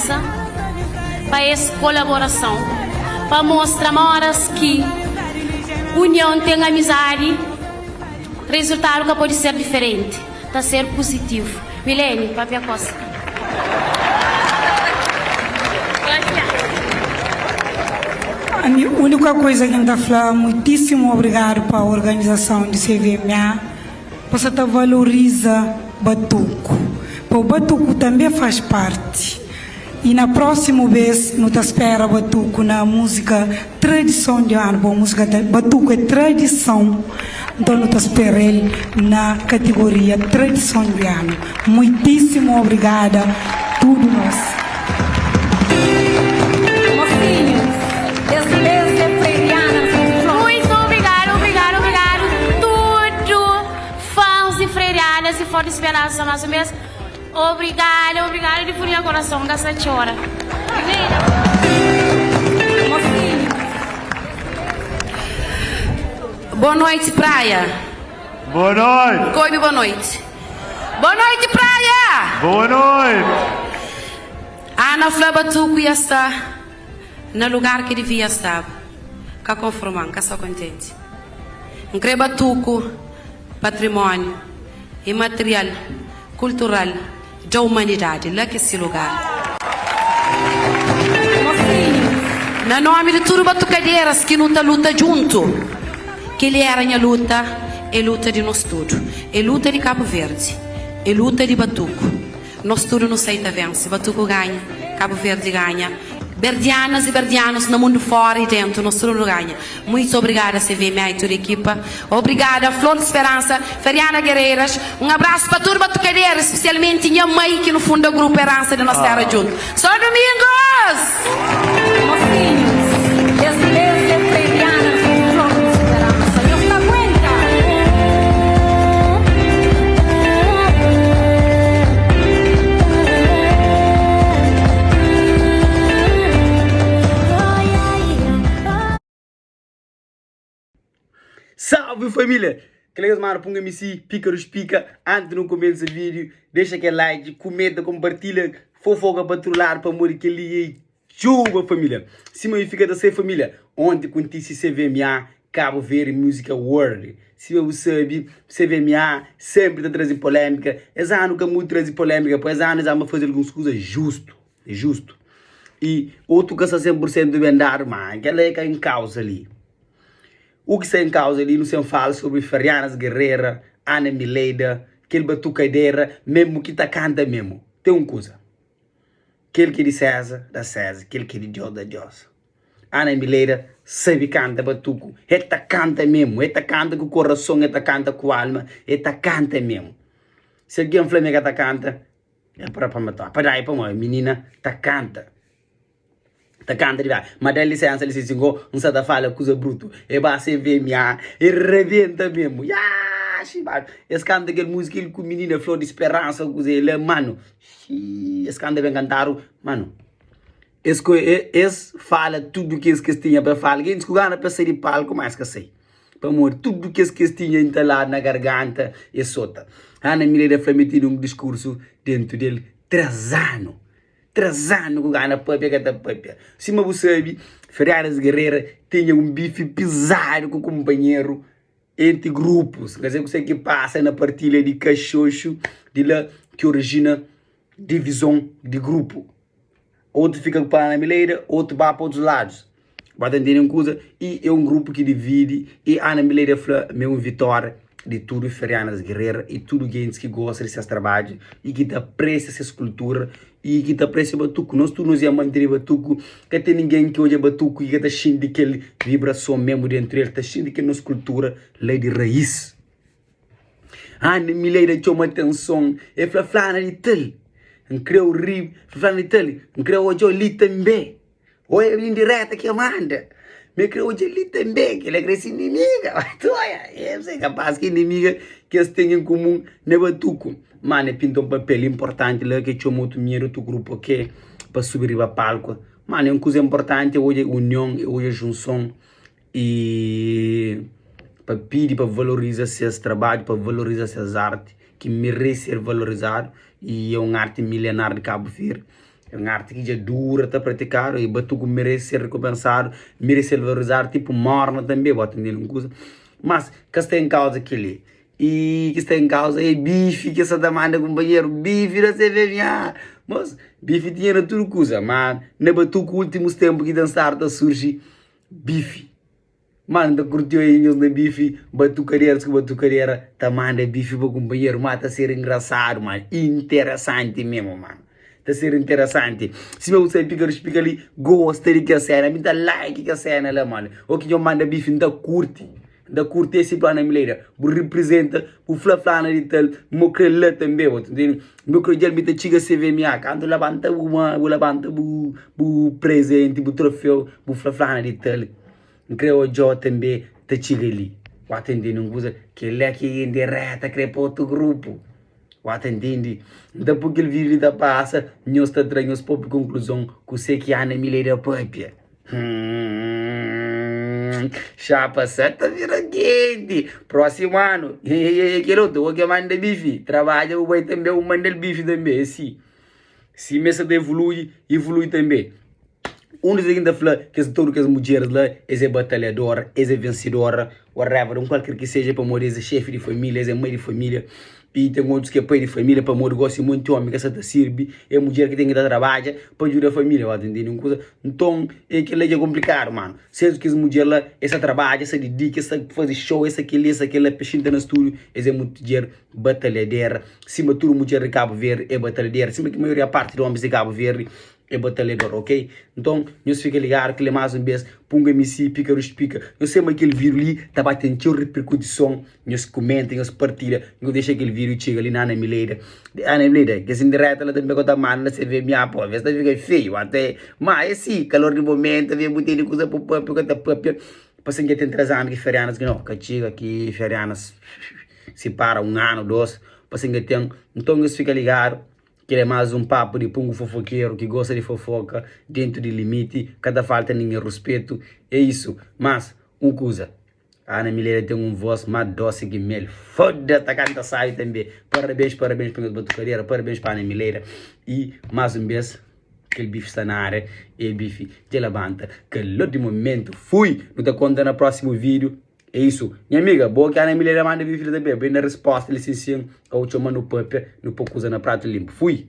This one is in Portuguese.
casa para essa colaboração, para mostrar horas que união tem amizade, resultado que pode ser diferente, tá ser positivo. Milene, papel Costa. A única coisa que ainda falar, muitíssimo obrigado para a organização de CVMA, você valoriza Batuco. O Batuco também faz parte. E na próxima vez, não te espera Batuco na música tradição de ano, a música Batuco é tradição. Então não te espera ele na categoria tradição de ano. Muitíssimo obrigada, tudo nós. Muito obrigado. Tudo fãs e freirianas, se for esperança mais ou menos. Obrigado de fundo do coração dessa senhora. Boa noite, praia. Boa noite. Coibe, boa noite. Boa noite, praia. Boa noite. Ana Flabatuco ia estar no lugar que devia estar. Cá conformando, cá só contente. Um Batuco, patrimônio imaterial, cultural da humanidade, lá que esse lugar. No nome de tudo batucadeiras que luta junto, que ele era a luta, é luta de nós tudo, é luta de Cabo Verde, é luta de Batuco. Nós tudo não aceita vence, Batuco ganha, Cabo Verde ganha. Verdianas e verdianos no mundo fora e dentro, nós tudo ganha. Muito obrigada, CVMA e toda a equipa. Obrigada, Flor de Esperança, Feriana Guerreiras. Um abraço para tudo batucadeira, especialmente minha mãe, que no fundo é o grupo Herança de nossa terra junto. Só Domingos! Mocinhos, esse mês é Feriana, Flor de Esperança. Não se aguenta! Salve família! Colegas mano, ponga MC, pícaros pica, antes de não começar o vídeo, deixa aquele like, comenta, compartilha, fofoca para trollar, para morrer que ali chuva família. Se me fica da ser família, ontem conheci CVMA, Cabo Verde Music Award. Se você sabe, CVMA sempre está trazendo polêmica, esse ano que muito traz polêmica, pois anos vamos fazer algumas coisas justo. E outro que está 100% do vendar, mano, que é em causa ali. O que está em causa ali, não se fala sobre Ferianas Guerreira, Ana Mileida, aquele batucadeira, mesmo que tá canta mesmo. Tem uma coisa. Aquele que é de César, da César, aquele que é de Deus, da Deus. Ana Mileida sabe canta batuco, esta canta mesmo, esta canta com o coração, esta canta com a alma, esta canta mesmo. Se alguém fala que esta canta, é para matar. Para aí, para uma menina, esta canta. Tá canta de mas dá licença, ele se xingou, não sabe falar coisa bruto, e vai se ver minha, e rebenta mesmo, esse canta aquele música, ele com menina, Flor de Esperança, coisa, ele é mano, esse canta bem cantado, mano, esse fala tudo que esse tinha para falar, quem escuta para sair de palco, mais que sei, para morrer, tudo que esse tinha entalado na garganta, e solta. Ana Mileida foi metido um discurso dentro dele, 3 anos. 3 anos que ganha papia. Se você sabe, Ferianas Guerreira tinha um bife pesado com o companheiro entre grupos. Quer dizer, você que passa na partilha de cachocho, de lá que origina divisão de grupo. Outro fica com a Ana Mileida, outro vai para outros lados. Vai entender uma coisa? E é um grupo que divide, e a Ana Mileida foi meu vitória de tudo Ferianas Guerreira e tudo gente que gosta desses trabalhos e que aprecia essa cultura e que aprecia Batuco. Nós todos nos manter Batuco, que tem ninguém que olha Batuco e que está cheio daquela vibração mesmo dentro dele, está cheio daquela nossa cultura, lei de raiz. Ana Mileida chama atenção, é flana de tal, não creu rio, flana de tal, não creu hoje ali também, ou é indireta que manda. Me creu hoje ali também, que ele é cresce inimiga. Eu sei capaz que inimiga que eles têm em comum no Batuco. Mano, pinta um papel importante lá que chama outro dinheiro do grupo que para subir para palco. Mano, é uma coisa importante hoje é união, hoje é junção e para pedir para valorizar esses trabalhos, para valorizar essas artes que merece ser valorizado e é uma arte milenar de Cabo Verde. É uma arte que já dura a praticar e batuco merece ser recompensado, merece ser valorizado, tipo morna também, bota entender uma coisa. Mas, que está em causa aquele? E que está em causa é bife, que essa demanda, companheiro, bife não se vê minha. Mas, bife tinha tudo coisa, mas na batuco últimos tempos que dançar da surge bife. Mano, da curtiu aí na bife, batucareira, tá manda bife para companheiro, mas tá ser engraçado, mano, interessante mesmo, mano. Tá ser interessante. Se você pica ali, gosta de que a cena, me dá like que a cena lá, mano. O que eu mando bife, não curte. Da curte esse plano mileira, bu representa, bu flaflana de tal, mo crela também, entendeu? Meu credial me te chiga CVMA, quando levanta bu presente, bu troféu, bu flaflana de tal. Creio eu também te chiga ali. O atendendo não usa que ele é que em direta, creio para outro grupo. O atendendo, depois que ele vive da passa, nós está trazendo os próprios conclusão que você que há na mileira própria. Chapa certa vira quente. Próximo ano. Que outro, que manda bife. Trabalha o boi também, o manda bife também. Sim. Se mesa de evolui também. Um dos que fala que todas as mulheres lá é batalhadora, é vencedora, whatever, qualquer que seja para morrer, é chefe de família, é mãe de família. E tem outros que é pai de família, para morrer, gosta muito de homem, que essa serve, é mulher que tem que dar trabalho para ajudar a família, entendeu? Então, é que é complicado, mano. Se que as mulheres lá, essa trabalha, essa dedica, essa faz show, essa aquela pechinta no estúdio, é muito mulher batalhadeira. Cima tudo mulher de Cabo Verde é batalhadeira. Cima que a maioria parte de homens de Cabo Verde é batalhador, ok? Então, nós fica ligado, que ele mais um vez, punga MC, pica, eu sei que aquele vídeo ali, tá batendo repercussão, nós comenta, nós partilha, nós deixa aquele vídeo chega ali na Ana Mileira, que assim direto, ela também conta mal, você vê minha pô, às vezes fica feio até, mas é assim, calor de momento, vê muito ele coisa pro papo, passando que tem 3 anos que ferianas, que não, que chega aqui, ferianas, se para 1 ano, 2, passando que tem, então nós fica ligado, que é mais um papo de pungo fofoqueiro que gosta de fofoca dentro de limite, cada falta ninguém respeito, é isso. Mas, uma coisa, a Ana Mileira tem uma voz mais doce que mel, foda-se, a canta sai também. Parabéns para a batucadeira, parabéns para a Ana Mileira. E, mais um vez, aquele bife está na área, e bife de levanta, que de momento fui, não te conta no próximo vídeo. É isso. Minha amiga, boa que a Ana Mileira manda bife também. Bem na resposta, licencinha, ou te mando no pouco na prato limpo. Fui.